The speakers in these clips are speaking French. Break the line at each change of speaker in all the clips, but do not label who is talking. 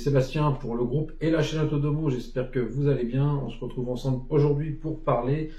Sébastien pour le groupe et la chaîne Autodomo. J'espère que vous allez bien. On se retrouve ensemble aujourd'hui pour parler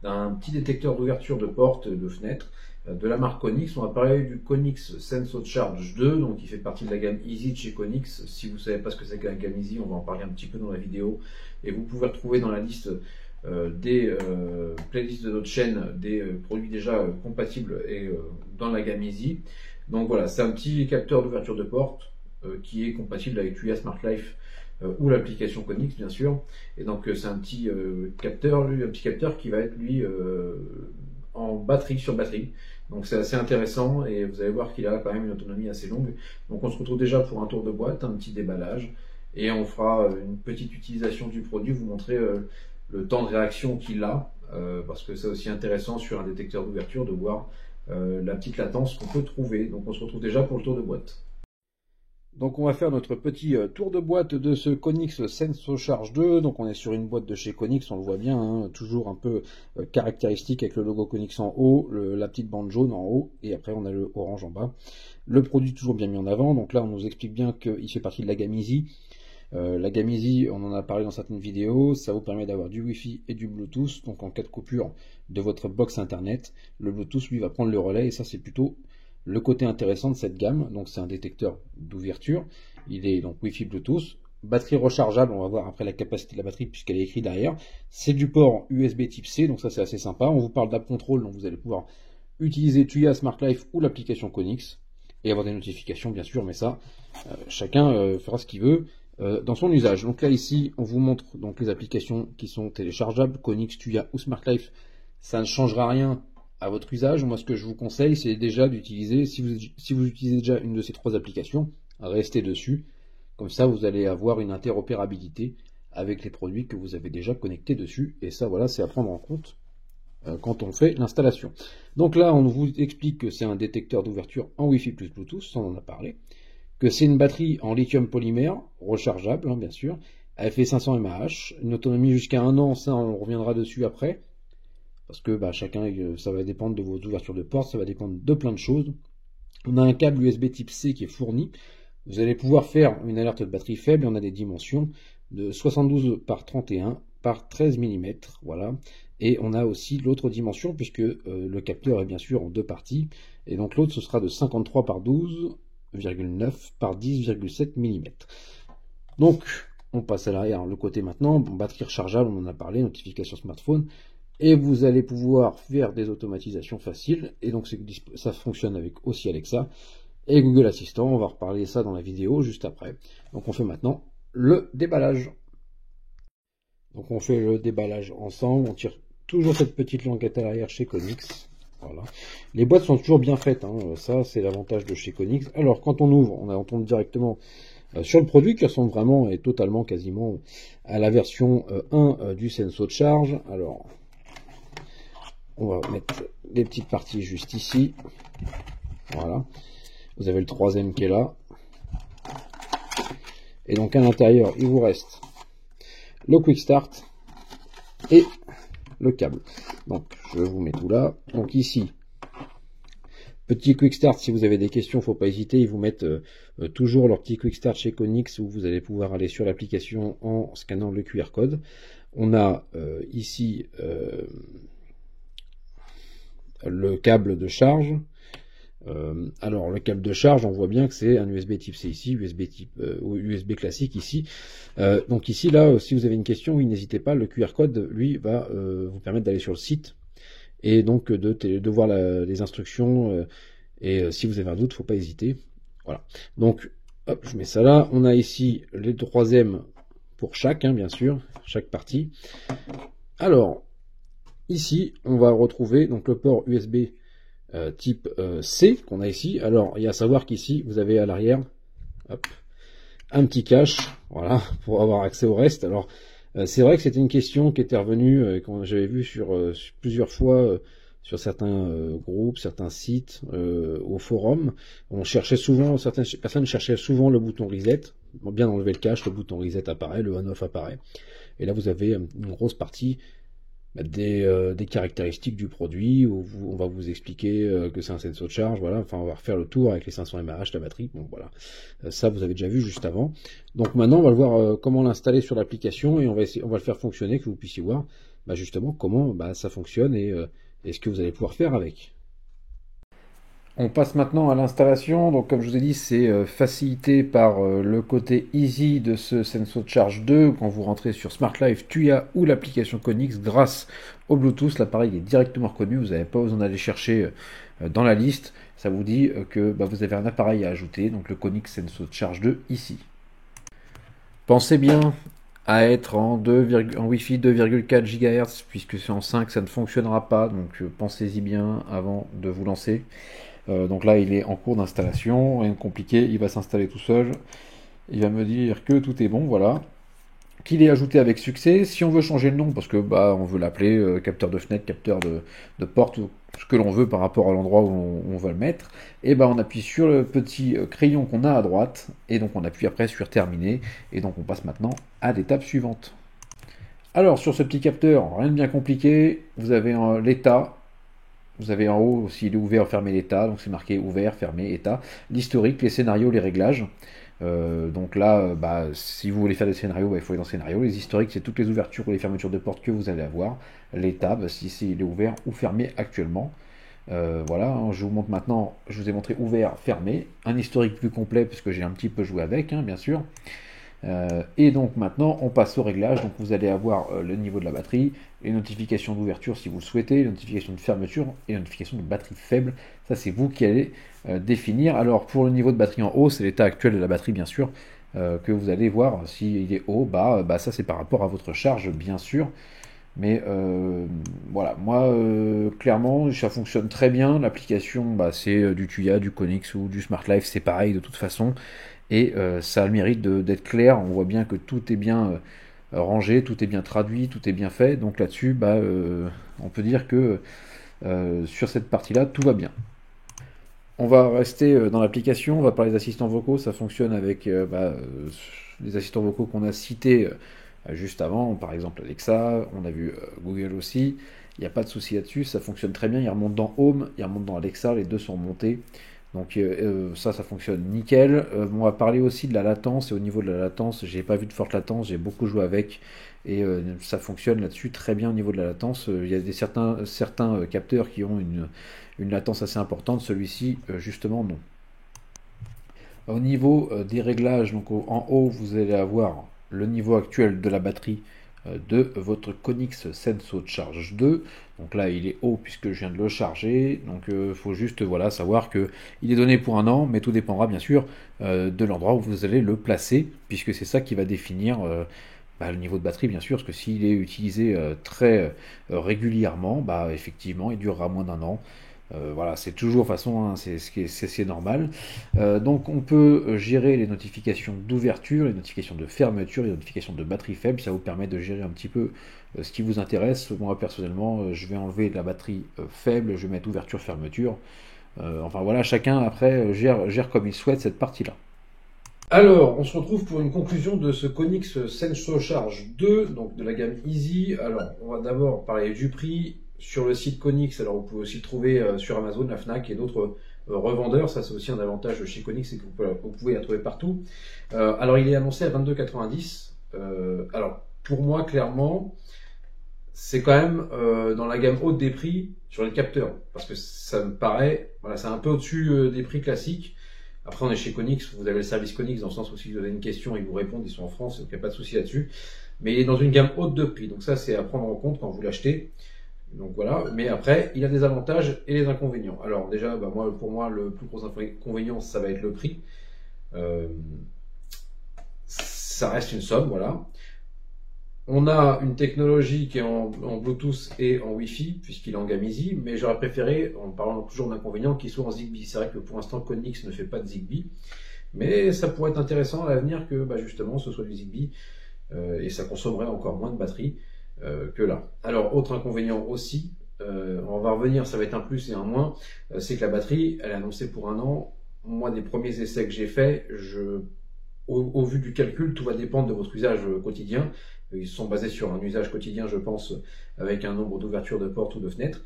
d'un petit détecteur d'ouverture de porte, de fenêtre, de la marque Konix. On va parler du Konix Senso Charge 2, donc qui fait partie de la gamme Easy de chez Konix. Si vous ne savez pas ce que c'est que la gamme Easy, on va en parler un petit peu dans la vidéo. Et vous pouvez retrouver dans la liste des playlists de notre chaîne des produits déjà compatibles et dans la gamme Easy. Donc voilà, c'est un petit capteur d'ouverture de porte qui est compatible avec Tuya Smart Life ou l'application Konix bien sûr. Et donc c'est un petit capteur, qui va être lui en batterie sur batterie. Donc c'est assez intéressant et vous allez voir qu'il a quand même une autonomie assez longue. Donc on se retrouve déjà pour un tour de boîte, un petit déballage et on fera une petite utilisation du produit, vous montrer le temps de réaction qu'il a, parce que c'est aussi intéressant sur un détecteur d'ouverture de voir la petite latence qu'on peut trouver. Donc on se retrouve déjà pour le tour de boîte. Donc on va faire notre petit tour de boîte de ce Konix Senso Charge 2. Donc on est sur une boîte de chez Konix, on le voit bien, hein, toujours un peu caractéristique avec le logo Konix en haut, la petite bande jaune en haut, et après on a le orange en bas. Le produit toujours bien mis en avant, donc là on nous explique bien qu'il fait partie de la gamme Easy. La gamme Easy, on en a parlé dans certaines vidéos, ça vous permet d'avoir du Wi-Fi et du Bluetooth, donc en cas de coupure de votre box internet, le Bluetooth lui va prendre le relais, et ça c'est plutôt le côté intéressant de cette gamme. Donc c'est un détecteur d'ouverture, il est donc Wi-Fi Bluetooth, batterie rechargeable, on va voir après la capacité de la batterie puisqu'elle est écrite derrière, c'est du port USB type C, donc ça c'est assez sympa. On vous parle d'App Control, donc vous allez pouvoir utiliser Tuya Smart Life ou l'application Konix, et avoir des notifications bien sûr, mais ça, chacun fera ce qu'il veut dans son usage. Donc là ici on vous montre donc les applications qui sont téléchargeables, Konix, Tuya ou Smart Life. Ça ne changera rien à votre usage. Moi ce que je vous conseille c'est déjà d'utiliser, si vous utilisez déjà une de ces trois applications, restez dessus, comme ça vous allez avoir une interopérabilité avec les produits que vous avez déjà connectés dessus, et ça voilà c'est à prendre en compte quand on fait l'installation. Donc là on vous explique que c'est un détecteur d'ouverture en Wi-Fi plus Bluetooth, ça on en a parlé, que c'est une batterie en lithium polymère, rechargeable hein, bien sûr, elle fait 500 mAh, une autonomie jusqu'à 1 an, ça on reviendra dessus après, parce que chacun, ça va dépendre de vos ouvertures de porte, ça va dépendre de plein de choses. On a un câble USB type C qui est fourni, vous allez pouvoir faire une alerte de batterie faible, et on a des dimensions de 72 par 31 par 13 mm, voilà. Et on a aussi l'autre dimension, puisque le capteur est bien sûr en deux parties, et donc l'autre ce sera de 53 par 12,9 par 10,7 mm. Donc on passe à l'arrière, le côté maintenant, batterie rechargeable, on en a parlé, notification smartphone, et vous allez pouvoir faire des automatisations faciles, et donc ça fonctionne avec aussi Alexa et Google Assistant. On va reparler ça dans la vidéo juste après. Donc on fait maintenant le déballage. Donc on fait le déballage ensemble, on tire toujours cette petite languette à l'arrière chez Konix. Voilà. Les boîtes sont toujours bien faites, hein. Ça c'est l'avantage de chez Konix. Alors quand on ouvre, on tombe directement sur le produit qui ressemble vraiment et totalement quasiment à la version 1 du Senso Charge. Alors on va mettre des petites parties juste ici. Voilà. Vous avez le troisième qui est là. Et donc à l'intérieur, il vous reste le Quick Start et le câble. Donc je vous mets tout là. Donc ici, petit Quick Start, si vous avez des questions, faut pas hésiter. Ils vous mettent toujours leur petit Quick Start chez Konix, où vous allez pouvoir aller sur l'application en scannant le QR code. On a ici le câble de charge. Alors le câble de charge, on voit bien que c'est un USB type C ici, USB classique ici. Donc ici là, si vous avez une question, oui, n'hésitez pas, le QR code lui va vous permettre d'aller sur le site et donc de voir les instructions, et si vous avez un doute, faut pas hésiter. Voilà. Donc hop, je mets ça là. On a ici les troisièmes pour chaque, hein, bien sûr, chaque partie. Alors ici, on va retrouver donc le port USB type C qu'on a ici. Alors, il y a à savoir qu'ici, vous avez à l'arrière un petit cache, voilà, pour avoir accès au reste. Alors, c'est vrai que c'était une question qui était revenue, que j'avais vu sur plusieurs fois sur certains groupes, certains sites, au forum. On cherchait souvent, certaines personnes cherchaient souvent le bouton reset. Bien enlever le cache, le bouton reset apparaît, le on-off apparaît. Et là, vous avez une grosse partie
des caractéristiques du produit, où on va vous expliquer que c'est un sensor de charge, voilà, enfin on va refaire le tour avec les 500 mAh, la batterie, bon voilà, ça vous avez déjà vu juste avant. Donc maintenant on va voir comment l'installer sur l'application et on va le faire fonctionner, que vous puissiez voir justement comment ça fonctionne et ce que vous allez pouvoir faire avec. On passe maintenant à l'installation. Donc, comme je vous ai dit, c'est facilité par le côté easy de ce Senso Charge 2. Quand vous rentrez sur Smart Life, Tuya ou l'application Konix, grâce au Bluetooth, l'appareil est directement reconnu. Vous n'avez pas besoin d'aller chercher dans la liste. Ça vous dit que vous avez un appareil à ajouter, donc le Konix Senso Charge 2 ici. Pensez bien à être en Wi-Fi 2,4 GHz, puisque c'est en 5, ça ne fonctionnera pas. Donc, pensez-y bien avant de vous lancer. Donc là, il est en cours d'installation, rien de compliqué, il va s'installer tout seul. Il va me dire que tout est bon, voilà. Qu'il est ajouté avec succès. Si on veut changer le nom, parce que on veut l'appeler capteur de fenêtre, capteur de porte, ou ce que l'on veut par rapport à l'endroit où on va le mettre, et on appuie sur le petit crayon qu'on a à droite, et donc on appuie après sur terminer, et donc on passe maintenant à l'étape suivante. Alors sur ce petit capteur, rien de bien compliqué, vous avez l'état. Vous avez en haut, s'il est ouvert, fermé l'état, donc c'est marqué ouvert, fermé, état. L'historique, les scénarios, les réglages. Donc là, si vous voulez faire des scénarios, il faut aller dans scénario. Les historiques, c'est toutes les ouvertures ou les fermetures de portes que vous allez avoir. L'état, si il est ouvert ou fermé actuellement. Voilà, je vous montre maintenant, je vous ai montré ouvert, fermé. Un historique plus complet, puisque j'ai un petit peu joué avec, bien sûr. Et donc maintenant on passe au réglage. Donc vous allez avoir le niveau de la batterie, les notifications d'ouverture si vous le souhaitez, les notifications de fermeture et les notifications de batterie faible. Ça c'est vous qui allez définir. Alors pour le niveau de batterie en haut, c'est l'état actuel de la batterie bien sûr, que vous allez voir. S'il est haut, ça c'est par rapport à votre charge bien sûr. Mais voilà, moi clairement ça fonctionne très bien. L'application c'est du Tuya, du Konix ou du Smart Life, c'est pareil de toute façon. Et ça a le mérite d'être clair. On voit bien que tout est bien rangé, tout est bien traduit, tout est bien fait. Donc là-dessus, on peut dire que sur cette partie-là, tout va bien. On va rester dans l'application, on va parler des assistants vocaux. Ça fonctionne avec les assistants vocaux qu'on a cités juste avant. Par exemple Alexa, on a vu Google aussi. Il n'y a pas de souci là-dessus, ça fonctionne très bien. Il remonte dans Home, il remonte dans Alexa, les deux sont remontés. Donc ça fonctionne nickel. On va parler aussi de la latence, et au niveau de la latence, j'ai pas vu de forte latence, j'ai beaucoup joué avec, et ça fonctionne là-dessus très bien au niveau de la latence. Il y a certains capteurs qui ont une latence assez importante, celui-ci justement non. Au niveau des réglages, donc en haut vous allez avoir le niveau actuel de la batterie de votre Konix Senso Charge 2. Donc là il est haut puisque je viens de le charger, donc il faut juste savoir que il est donné pour un an, mais tout dépendra bien sûr de l'endroit où vous allez le placer, puisque c'est ça qui va définir le niveau de batterie bien sûr, parce que s'il est utilisé très régulièrement, effectivement il durera moins d'un an. Voilà, c'est toujours de toute façon, c'est normal. Donc on peut gérer les notifications d'ouverture, les notifications de fermeture, les notifications de batterie faible. Ça vous permet de gérer un petit peu ce qui vous intéresse. Moi personnellement, je vais enlever de la batterie faible, je vais mettre ouverture, fermeture. Enfin voilà, chacun après gère comme il souhaite cette partie-là.
Alors, on se retrouve pour une conclusion de ce Konix Senso Charge 2, donc de la gamme Easy. Alors, on va d'abord parler du prix. Sur le site Konix, alors vous pouvez aussi le trouver sur Amazon, la Fnac et d'autres revendeurs. Ça c'est aussi un avantage chez Konix, c'est que vous pouvez la trouver partout. Alors il est annoncé à 22,90 €. Alors pour moi clairement, c'est quand même dans la gamme haute des prix sur les capteurs, parce que ça me paraît, c'est un peu au-dessus des prix classiques. Après on est chez Konix, vous avez le service Konix dans le sens où si vous avez une question, ils vous répondent, ils sont en France, donc il n'y a pas de souci là-dessus. Mais il est dans une gamme haute de prix, donc ça c'est à prendre en compte quand vous l'achetez. Donc voilà, mais après, il a des avantages et des inconvénients. Alors déjà, pour moi, le plus gros inconvénient, ça va être le prix. Ça reste une somme, voilà. On a une technologie qui est en Bluetooth et en Wi-Fi, puisqu'il est en gamme Easy, mais j'aurais préféré, en parlant toujours d'inconvénients, qu'il soit en Zigbee. C'est vrai que pour l'instant, Konix ne fait pas de Zigbee, mais ça pourrait être intéressant à l'avenir que justement ce soit du Zigbee, et ça consommerait encore moins de batterie que là. Alors, autre inconvénient aussi, on va revenir, ça va être un plus et un moins, c'est que la batterie, elle est annoncée pour un an. Moi, des premiers essais que j'ai faits, au vu du calcul, tout va dépendre de votre usage quotidien, Ils sont basés sur un usage quotidien, je pense, avec un nombre d'ouvertures de portes ou de fenêtres.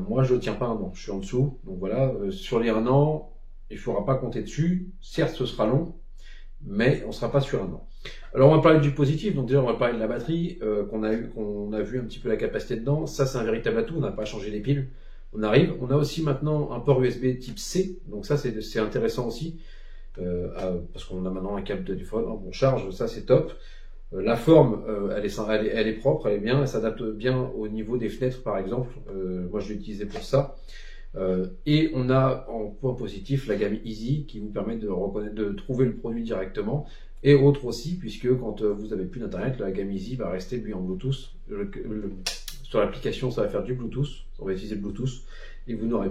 Moi, je ne tiens pas un an, je suis en dessous. Donc voilà, sur les 1 an, il ne faudra pas compter dessus. Certes, ce sera long, mais on ne sera pas sur 1 an. Alors on va parler du positif, donc déjà on va parler de la batterie, qu'on a vu un petit peu la capacité dedans. Ça, c'est un véritable atout, on n'a pas changé les piles. On arrive. On a aussi maintenant un port USB type C, donc ça c'est intéressant aussi, parce qu'on a maintenant un câble de téléphone, on charge, ça c'est top. La forme, elle est propre, elle est bien, elle s'adapte bien au niveau des fenêtres par exemple. Moi je l'ai utilisé pour ça. Et on a en point positif la gamme Easy qui vous permet de trouver le produit directement. Et autre aussi, puisque quand vous n'avez plus d'internet, la gamme Easy va rester lui en Bluetooth. Sur l'application, ça va faire du Bluetooth, on va utiliser le Bluetooth, et vous n'aurez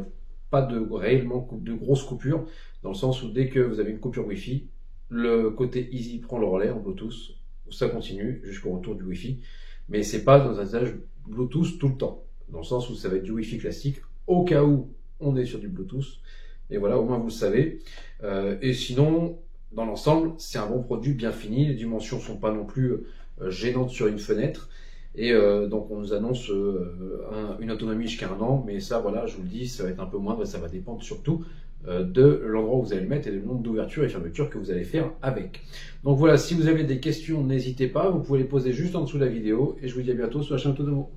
pas réellement de grosses coupures, dans le sens où dès que vous avez une coupure Wi-Fi, le côté Easy prend le relais en Bluetooth, ça continue jusqu'au retour du Wi-Fi, mais c'est pas dans un usage Bluetooth tout le temps, dans le sens où ça va être du Wi-Fi classique, au cas où on est sur du Bluetooth, et voilà, au moins vous le savez. Et sinon, dans l'ensemble, c'est un bon produit bien fini, les dimensions sont pas non plus gênantes sur une fenêtre, et donc on nous annonce une autonomie jusqu'à 1 an, mais ça voilà, je vous le dis, ça va être un peu moindre, ça va dépendre surtout de l'endroit où vous allez le mettre et du nombre d'ouvertures et fermetures que vous allez faire avec. Donc voilà, si vous avez des questions, n'hésitez pas, vous pouvez les poser juste en dessous de la vidéo, et je vous dis à bientôt sur la chaîne Autodomo.